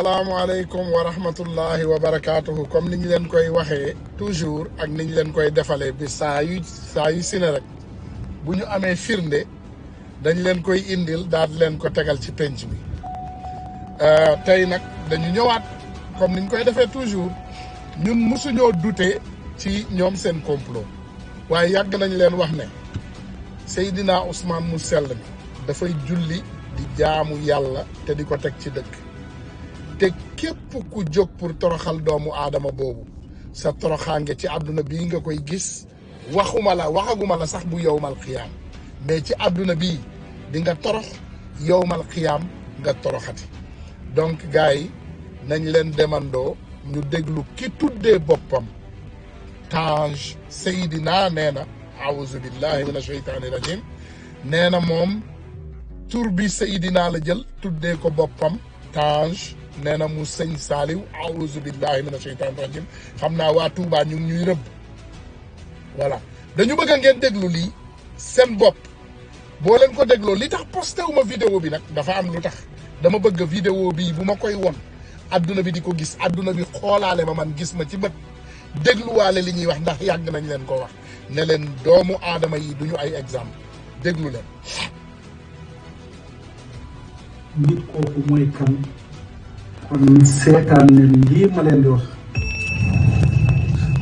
salaamaaleykum wa rahmatullahi wa barakaatuhu comme ni ñu leen koy waxee toujours ak ni ñu leen koy defalee bi saa yu sine rek bu ñu amee firnde dañ leen koy indil daal leen ko tegal ci penc bi tey nag dañu ñëwaat comme ni ñu koy defee toujours ñun mosuñoo douter ci ñoom seen complot waaye yàgg nañ leen wax ne Seydina Ousmane mu sell mi dafay julli di jaamu yàlla te di ko teg ci dëkk te képp ku jóg pour toroxal doomu aadama boobu sa toroxaange ci àdduna bii nga koy gis waxaguma la sax bu yowmal xiyaam mais ci àdduna bii di nga torox yowmal xiyaam nga toroxati donc gars yi nañ leen demandoo ñu déglu ki tuddee boppam Tange Seydina nee na aouzu billahi min asheytaani rajim nee na moom tur bi Seydina la jël tuddee ko boppam Tange nee na mu sëñ Saaliw aouzu billahi min asheytaani rajim xam naa waa Touba ñu ngi ñuy rëbb voilà dañu bëgg ngeen déglu lii seen bopp boo leen ko dégloo li tax posté wu ma vidéo bi nag dafa am lu tax dama bëgg vidéo bii bu ma koy won adduna bi di ko gis adduna bi xoolaale ma man gis ma ci bët dégluwaale li ñuy wax ndax yàgg nañ leen ko wax ne leen doomu aadama yi duñu ay exemple déglu leen. nit kooku mooy kan kon seetaan leen lii ma leen di wax.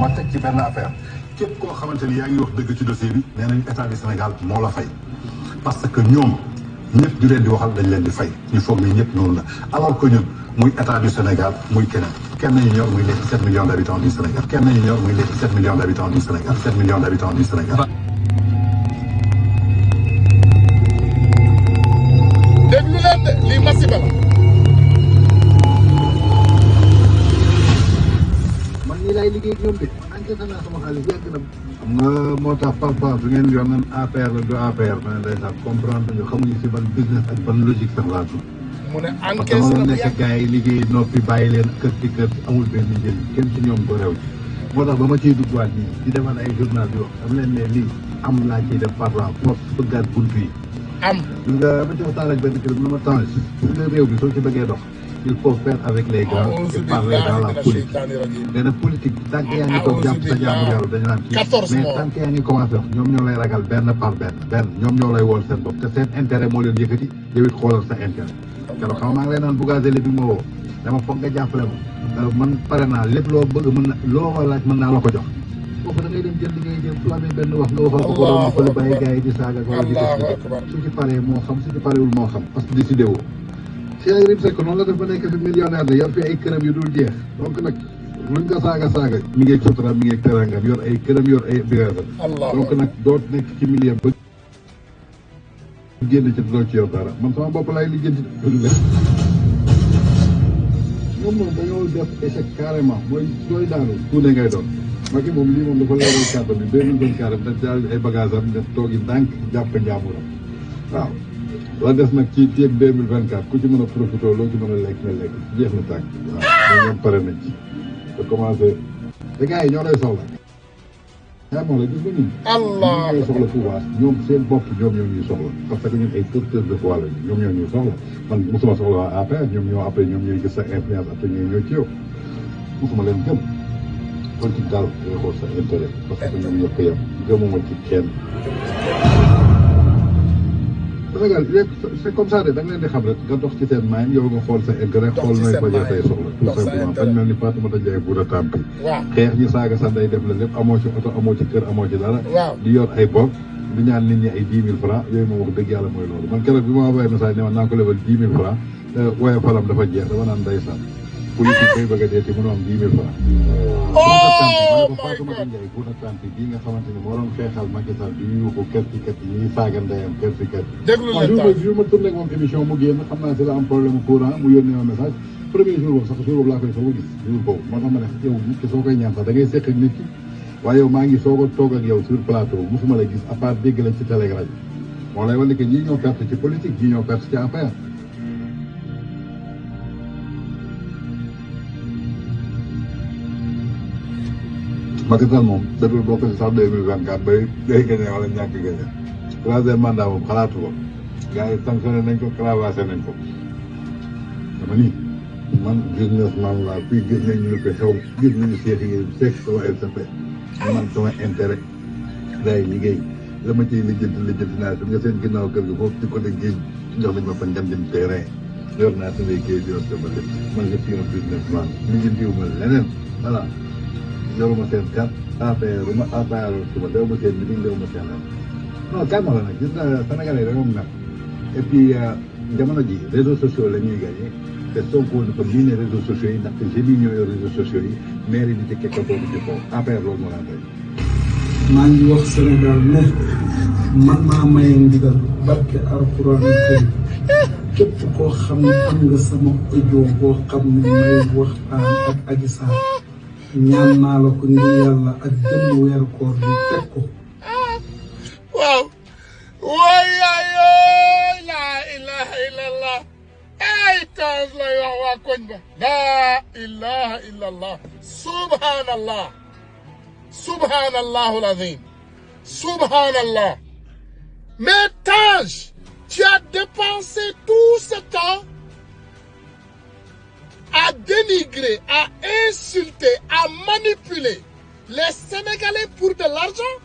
ma teg ci benn affaire képp koo xamante ni yaa ngi wax dëgg ci dossier bi nee nañu état du Sénégal moo la fay parce que ñoom ñëpp di leen di waxal dañ leen di fay ñu foog ni ñëpp noonu la alors que ñun muy état du Sénégal muy kenn ñu ñor muy les 17 millions d'habitants du Sénégal kenn ñu ñor muy les 17 millions d'habitants du Sénégal 7 millions d'habitants du Sénégal. déglu leen de lii masiba la. man nii laay liggéey ak ñoom de man enquête naa sama xaalis yàgg na. xam nga moo tax parfois su ngeen yor nañ APR la du APR ma ne ndeysaan comprendre ñu xamuñu si ban business ak ban logique sax laa tudd. mu ne parce que encaisse mënoon na nekk gars yi liggéey noppi bàyyi leen kër ci kër amul benn njëriñ kenn ci ñoom ko réew moo tax ba ma ciy duggaat nii di defal ay journal di wax dama leen ne lii am laa ciy def parfois pour bëggaat bunt yi. am nga ma ci waxtaan ak benn kër bi ma Tange nga réew bi soo ci bëggee dox il faut faire avec les grands et parler dans la politique nee na politique tant que yaa ngi toog jàpp sa jaamu yàlla dañu naan kii mais tant que yaa ngi commencé wax ñoom ñoo lay ragal benn par benn ñoom ñoo lay wool seen bopp te seen intérêt moo leen yëkkati yow it xoolal sa intérêt keroog xam maa ngi lay naan Bougazelli bi ma woo dama foog nga jàppale ma man pare naa lépp loo bëgg mën na loo ma laaj mën naa la ko jox foofu da ngay dem jël li ngay jël su amee benn wax nga waxal ko ko doon fële bàyyi gars yi di saaga wala di def su ci paree moo xam su ci parewul moo xam parce que décidé woo Cheikh Yérim Seck noonu la def ba nekk fi millionnaire de yor fi ay këram yu dul jeex donc nag luñ ko saaga mi ngi sutura mi ngi terangam yor ay këram yor ay bigasa donc nag doo nekk ci milieu ba génn ci doo ci yor dara man sama bopp laay lijjanti ñoom moom dañoo def échec carrément mooy sooy daanu tuune ngay doon Macky moom lii moom dafa leeral kàddu bi 2024 daf daal ay bagage am def toogi ndànk jàpp njaamuram waaw la des nag ci fii ak 2024 ku ci mën a profité loo ci mën a lekk nga lekk jeex na tànk waaw ñoom pare nañ ci te commencé te gars yi ñoo lay soxla yaa moom la gis nga ñun ñoo ñooy soxla pouvoir ñoom seen bopp ñoom ñoo ñuy soxla parce que ñun ay porteurs de voix lañu ñoom ñoo ñuy soxla man mosuma soxla waa APR ñoom ñoo après ñoom ñooy gis sa influence après ñooy ñëw ci yow mosuma leen gëm politique daal ngay xool sa intérêt parce que ñoom ñëpp yem gëmuma ci kenn Sénégal c'est comme ça de da nga leen di xam rek nga dox ci seen maay yow nga xool sa intérêt xool nooy fajee say soxla tout simplement bañ mel ni Fatoumata Ndiaye Bouda Tampi xeex ñi saaga sa ndey def la lépp amoo ci oto amoo ci kër amoo ci dara di yor ay bor di ñaan nit ñi ay 10 000 francs yooyu moom wax dëgg yàlla mooy loolu man keroog bi ma envoyé message ne ma naa ko lebal 10 000 francs waaye falam dafa jeex dama naan ndeysaan politique bay bëgg a dee ci mënoo am 10 000 francs Fatoumata Ndiaye Bouda Tampi bii nga xamante ni moo doon xeexal Macky Sall di yuuxu kër ci kër yi ñuy saaga ndeyam kër ci kër jour ma tourné ak moom émission mu génn xam naa si la am problème courant mu yónnee ma message premier jour boobu sax jour boobu laa koy soog a gis jour boobu moo tax ma ne yow nit ki soo koy ñaan sax da ngay seq ak nit ki waaye yow maa ngi soog a toog ak yow sur plateau musuma la gis à part dégg la ci télé rajo moo lay wane que ñii ñoo perte ci politique ñii ñoo perte ci affaire Macky Sall moom dadul bokk si sax 2024 bay day gagné wala ñàkk gagné troisième mandat moom xalaatu ko gars yi sanctionné nañ ko cravaché nañ ko dama nii man businessman laa fii gis nañu lu fi xew gis nañu seeti yi fekk sama LCP man sama intérêt day liggéey la ma ciy lijjanti naa si nga seen ginnaaw kër gi foofu ci côté géej jox nañ ma fa njënd terrain yor naa samay géej yor sama lépp man je suis un businessman lijjantiwu ma leneen voilà yoruma seen carte APR ma APR suma dew ma seen meeting dew ma seen non calme la nag gis nga Sénégalais rek moom nag et puis jamono ji réseaux sociaux la ñuy gagné te Sonko dafa miine réseaux sociaux yi ndaxte jeunes yi ñoo yor réseaux sociaux yi maire yi di ci kekk boobu ci kaw APR loolu moo laa koy. maa ngi wax Sénégal ne man maa maye ndigal barke alxuraan kër képp koo xam ne am nga sama audio boo xam ne may waxtaan ak Adji Sarr ñaan naa la ko ngir yàlla ak jëmm weeru koor bi teg ko. waaw waay laa ilaha illallah ay taas lay wax waa koñ ba laa ilaha illallah subhanallah subhanallahu l'azim subhanallah mais Tange tu as dépensé tout ce temps à dénigrer, à insulter, à manipuler les Sénégalais pour de l'argent.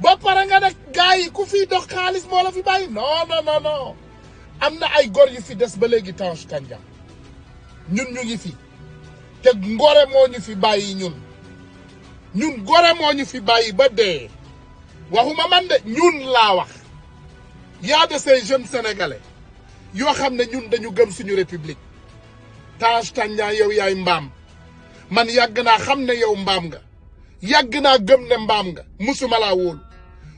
ba pare nga ne gars yi ku fi dox xaalis moo la fi bàyyi non am na ay góor yu fi des ba léegi Tange Tandian ñun ñu ngi fi te ngore moo ñu fi bàyyi ñun gore moo ñu fi bàyyi ba dee waxuma man de ñun laa wax y a de ces jeunes sénégalais yoo xam ne ñun dañu gëm suñu république Tange Tandian yow yaay mbaam man yàgg naa xam ne yow mbaam nga yàgg naa gëm ne mbaam nga musuma laa wóolu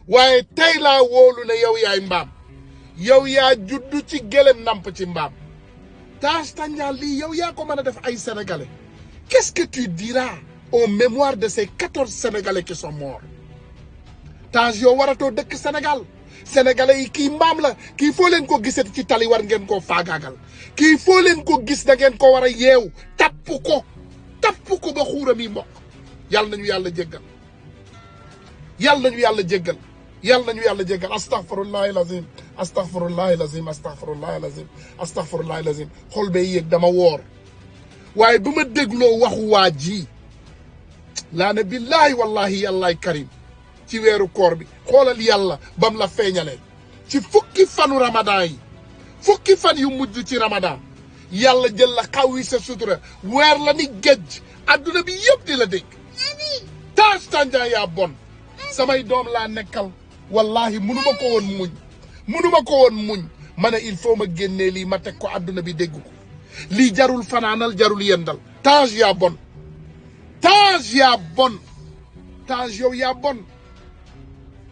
waaye tey laa wóolu ne yow yaay mbaam yow yaa juddu ci gëlëm namp ci mbaam Tange Tandian lii yow yaa ko mën a def ay sénégalais qu'est-ce que tu diras en mémoire de ces 14 sénégalais qui sont morts Tange yow waratoo dëkk sénégalais yi kii mbaam la kii foo leen ko gisati ci tali war ngeen koo faagaagal kii foo leen ko gis da ngeen ko war a yeew tapp ko ba xuuram yi mokk yàlla nañu yàlla jéggal yàlla nañu yàlla jéggal yàlla nañu yàlla jéggal astaghfirullahi lazim astaghfirullahi lazim astaghfirullahi lazim astaghfirullahi lazim xol bay yéeg dama woor waaye bu ma dégloo waxu waa ji laa ne billahi wallahi yàllaay karim ci weeru koor bi xoolal yàlla bam la feeñalee ci fukki fanu ramadan yi fukki fan yu mujj ci ramadan yàlla jël la xawwi sa sutura weer la ni géej adduna bi yëpp di la dégg Tange Tandian yaa bon samay doom laa nekkal wallahi munuma ko woon muñ ma ne il faut ma génnee lii ma teg ko adduna bi dégg ko lii jarul fanaanal jarul yendal Tange yaa bon Tange yaa bon Tange yow yaa bon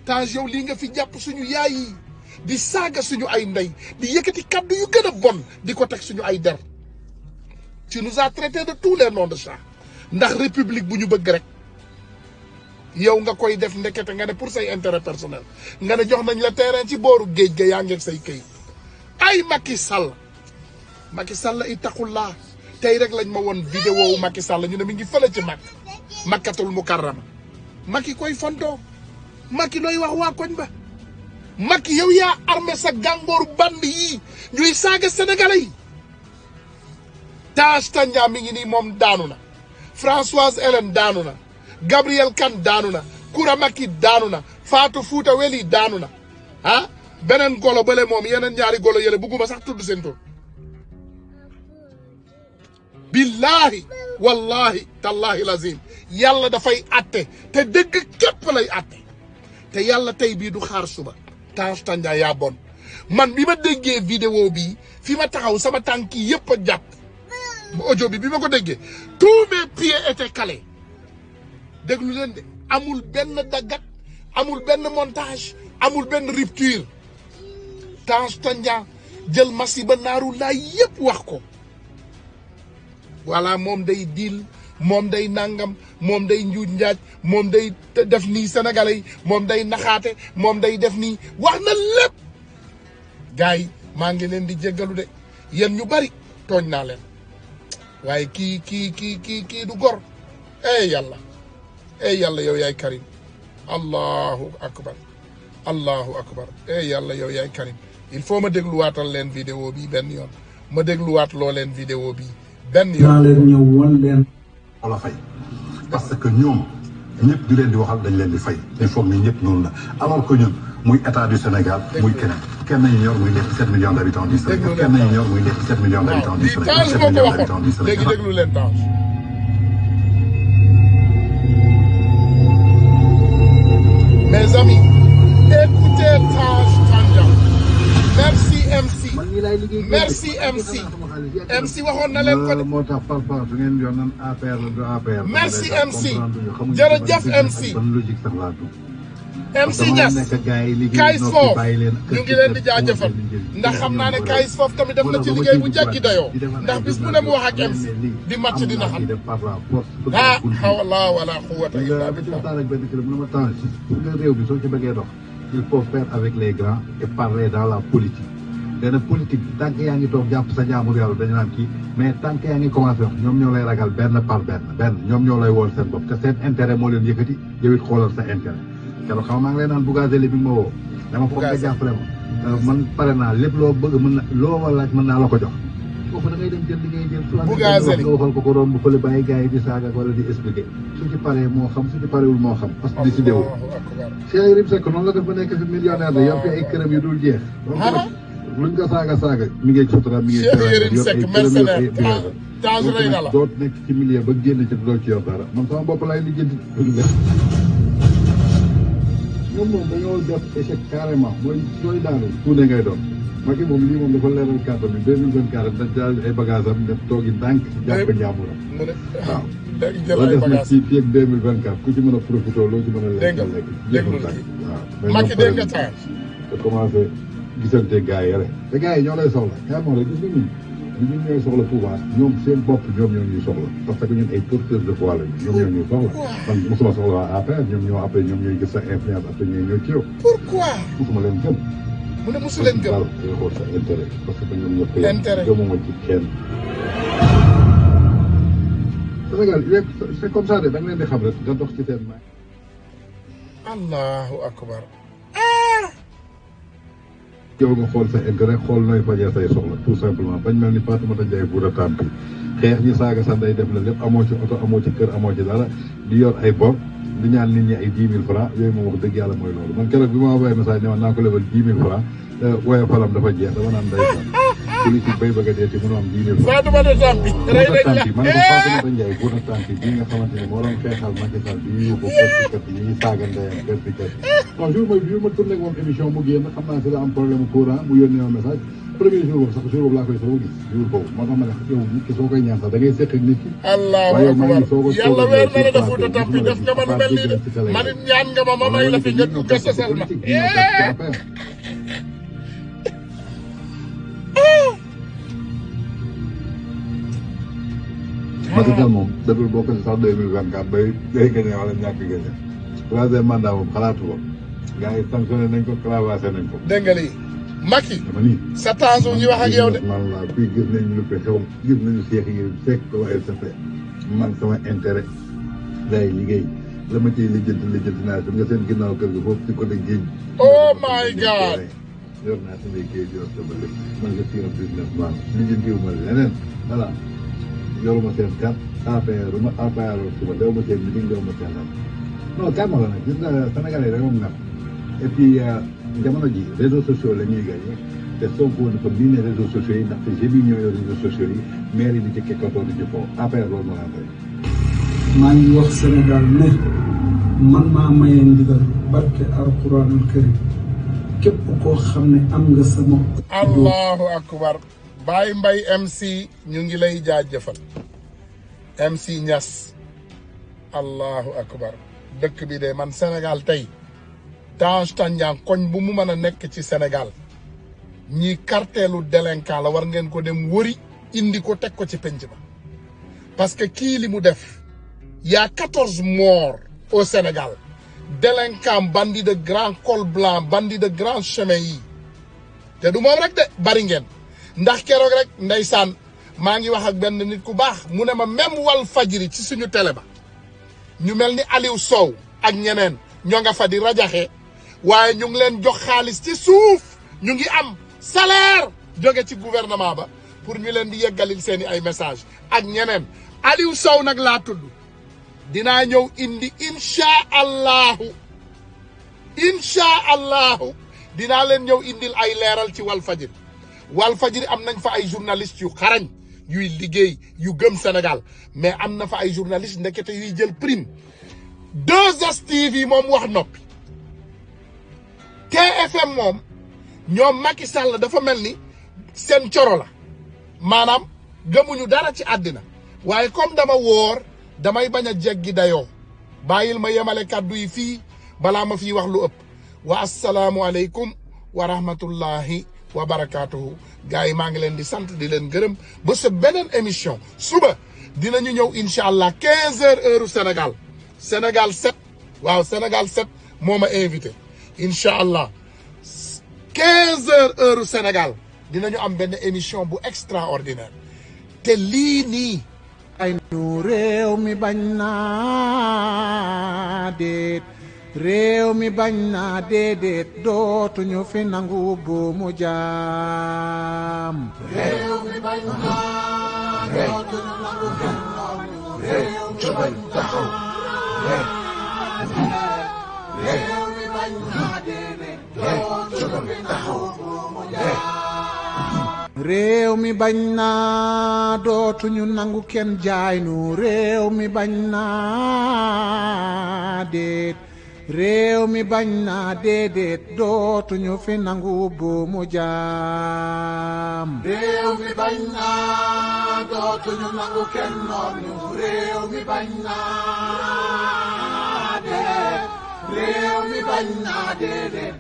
Tange yow lii nga fi jàpp suñu yaay yi di saaga suñu ay ndey di yëkkati kaddu yu gën a bon di ko teg suñu ay der tu nous as traité de tous les noms de chat ndax république bu ñu bëgg rek yow nga koy def ndekete nga ne pour say intérêt personnel nga ne jox nañ la terrain ci booru géej ga yaa ngeeg say këyit ay Macky Sall ittaqullah tey rek lañ ma woon vidéo wu Macky Sall ñu ne mi ngi fële ci Makkatul Mukarrama Macky koy fontoo Macky looy wax waa koñ ba Macky yow yaa armé sa gàngooru band yii ñuy saaga sénégalais yi Tange Tandian mi ngi nii moom daanu na Françoise Hélène daanu na Gabriel Kane daanu na Koura Macky daanu na Fatou Fouta Weli daanu na ah beneen golo bële moom yeneen ñaari golo yële bugguma sax tudd seen tur billahi wallahi tallahi lazim yàlla dafay atte te dëgg képp lay atte te yàlla tey bii du xaar suba Tange Tandian yaa bon man bi ma déggee vidéo bi fi ma taxaw sama tànk yi yëpp a jàpp audio bi ma ko déggee tous mes pieds étaient calés déglu leen de amul benn daggat amul benn montage amul benn rupture Tange Tandian jël masiba naaru laa yëpp wax ko voilà moom day diil moom day nangam moom day njuuj njaaj moom day def nii sénégalais yi moom day naxaate moom day def nii wax na lépp gars yi maa ngi leen di jéggalu de yéen ñu bari tooñ naa leen waaye kii du gor yàlla yow yaay karim allahu akbar yàlla yow yaay karim il faut ma dégluwaatal leen vidéo bi benn yoon ma dégluwaat loo leen vidéo bi benn yoon naa leen ñëw wan leen wala fay parce que ñoom ñëpp di leen di waxal dañ leen di fay il faut que ñëpp noonu la alors que ñun muy état du Sénégal muy kenn ñu ñor muy les 17 millions d'habitants du Sénégal kenn ñu ñor muy les 17 millions d'habitants du Sénégal 17 millions d'habitants du Sénégal. léegi déglu leen Tange. Mes amis, écoutez Tange Tandian. Merci MC. Merci MC. MC waxoon na leen ko de. moo tax parfois su ngeen yoon nan APR la du APR. Merci MC. jërëjëf MC. ban logique sax laa dugg. MC Niass Kayz Fof ñu ngi leen di jaajëfal ndax xam naa ne Kayz Fof tamit def na ci liggéey bu jaggi dayoo ndax bis bu ne mu wax ak MC di match dina xam ah hawla wala quwwata illa billah. ak benn kilo mu ne ma Tange nga réew bi soo ci bëggee dox il faut faire avec les grands et parler dans la politique. nee na politique tant que yaa ngi toog jàpp sa jaamur yàlla dañu naan kii mais tant que yaa ngi commencé wax ñoom ñoo lay ragal benn par benn ñoom ñoo lay wool seen bopp te seen intérêt moo leen yëkkati yow it xoolal sa intérêt. keroog xam maa ngi lay naan Bougazelli bi ma woo dama foog nga jàppale ma man pare naa lépp loo bëgg mën na loo ma laaj mën naa la ko jox foofu da ngay dem jël li ngay jël Bougazelli nga waxal ko romb fële bàyyi gars yi di saaga wala di expliquer su ci paree moo xam su ci parewul moo xam parce que décidé wu Cheikh Yérim Seck noonu la def ba nekk fi millionnaire la yor fi ay këram yu dul jeex luñ ko saaga mi ngi sutura mi ngi Cheikh Yérim Seck mercenaire Tange rey na la doot nekk ci milieu ba génn ci doo ci yor dara man sama bopp laay lijjanti ñoom moom dañoo def échec carrément mooy sooy daanu tuune ngay doon Macky moom lii moom dafa leeral kàddu bi 2024 dañ daal ay bagage am def toogi ndànk jàpp njàmburam waaw la def nag ci fii ak 2024 ku ci mën a profité loo ci mën a lekk déglu waaw Macky dégg nga Tange te commencé gisante gars yi rek te gars yi ñoo lay soxla kaa moom rek gis nga ñun ñooy soxla pouvoir ñoom seen bopp ñoom ñoo ñuy soxla parce que ñun ay porteurs de voix lañu ñoom ñoo ñuy soxla man mosuma soxla waa APR ñoom ñoo après ñoom ñooy gis sa influence après ñooy ñëw ci yow. pourquoi mosuma leen gëm. mu ne mosu leen gëm ngay xool sa intérêt parce que ñoom ñëpp intérêt gëmuma ci kenn. Sénégal c'est comme ça de da nga leen di xam rek nga dox ci seen maay. allahu akbar. yow nga xool sa intérêt xool nooy fajee say soxla tout simplement bañ mel ni Fatoumata Ndiaye Fouta Tampi xeex ñi saaga sa ndey def la lépp amoo ci oto amoo ci kër amoo ci dara di yor ay bor di ñaan nit ñi ay 10 000 francs yooyu moom wax dëgg yàlla mooy loolu man keroog bi ma envoyé message ne ma naa ko lebal 10 000 francs wooye falam dafa jeex dama naan day fan politique bay bëgg a dee ci mënu am 10 000 francs Fatoumata Tampi rey nañ la man ko Fatoumata Ndiaye Fouta Tampi bii nga xamante ne moo doon xeexal Macky Sall bi ñu yóbbu kat yi ñuy saaga ndeyam kat non jour ma tourné ak moom émission mu génn xam naa si la am problème courant mu yónnee ma message premier jour boobu sax jour boobu laa koy soog a gis jour boobu moo tax ma ne yow nit ki soo koy ñaan sax da ngay seq ak nit ki allahu akbar yàlla weer na la def Fouta Tampi def nga ma lu mel nii de man it ñaan nga ma may la fi nga dugg sosal ma Macky Sall moom dadul bokk si sax 2024 bay gagné wala ñàkk gagné troisième mandat moom xalaatu ko gars yi sanctionné nañ ko cravaché nañ ko. dégg nga lii Macky dama nii sa Tange ñu wax ak yow de man fii gis nañu lu fi xew gis nañu Cheikh Yérim Seck ko waaye sa man sama intérêt day liggéey la ma ciy lijjanti naa su nga seen ginnaaw kër gi foofu ci côté géej. oh my god. yor naa samay géej yor sama lépp man nga tiira business man lijjantiwu ma leneen voilà yoruma seen carte APR ma APR suba dew ma seen meeting dew ma seen lan non calme la nag gis nga Sénégalais yi dañoo ngam et puis jamono ji réseaux sociaux la ñuy gagné te Sonko dafa miin ne réseaux sociaux yi ndaxte jeunes yi ñoo yor réseaux sociaux yi maire yi di ci kekkatoo di ci foofu APR loolu moo laan rek maa ngi wax Sénégal ne man maa maye ndigal barke alquranul karim képp koo xam ne am nga sama allahu akbar Baye Mbaye MC ñu ngi lay jaajëfal MC Niass allahu akbar dëkk bi de man Sénégal tey Tange Tandian koñ bu mu mën a nekk ci Sénégal ñii cartelu délinquant la war ngeen ko dem wëri indi ko teg ko ci penc ba parce que kii li mu def y a 14 morts au Sénégal délinquant bandit de grand col blanc bandit de grand chemin yi te du moom rek de bari ngeen ndax keroog rek ndeysaan maa ngi wax ak benn nit ku baax mu ne ma même wal fajiri ci suñu télé ba ñu mel ni Aliou Sow ak ñeneen ñoo nga fa di rajaxe waaye ñu ngi leen jox xaalis ci suuf ñu ngi am salaire jóge ci gouvernement ba pour ñu leen di yeggalil seeni ay message ak ñeneen. Aliou Sow nag laa tudd dinaa ñëw indi incha allahu dinaa leen ñëw indil ay leeral ci Walfadjri. Walfadjri am nañ fa ay journalistes yu xarañ yuy liggéey yu gëm Sénégal mais am na fa ay journalistes ndekete yuy jël prime. 2STV moom wax noppi. TFM moom ñoom Macky Sall dafa mel ni seen coro la maanaam gëmuñu dara ci àddina waaye comme dama wóor damay bañ a jeggi dayoo bàyyil ma yemale kàddu yi fii balaa ma fii wax lu ëpp. wa asalaamualeykum wa rahmatullahi wa barakaatuhu gars yi maa ngi leen di sant di leen gërëm ba sa beneen émission suba dinañu ñëw incha allah 15h heure Sénégal Sénégal 7 waaw Sénégal 7 moo ma invité incha allah 15h heure Sénégal dinañu am benn émission bu extraordinaire te lii nii. ay nu réew mi bañ naa déet réew mi bañ naa déedéet dootuñu fi nangu bu mu jaam. réew mi bañ naa dootuñu nangu kenn noonu réew mi bañ taxaw réew mi bañ naa déedéet dootuñu fi nangu bu mu jaam. réew mi bañ naa dootuñu nangu kenn jaay nu réew mi bañ naa déet réew mi bañ naa déedéet dootuñu fi nangu bu mu jaam. réew mi bañ naa dootuñu nangu kenn noonu réew mi bañ naa déet réew mi bañ naa déedéet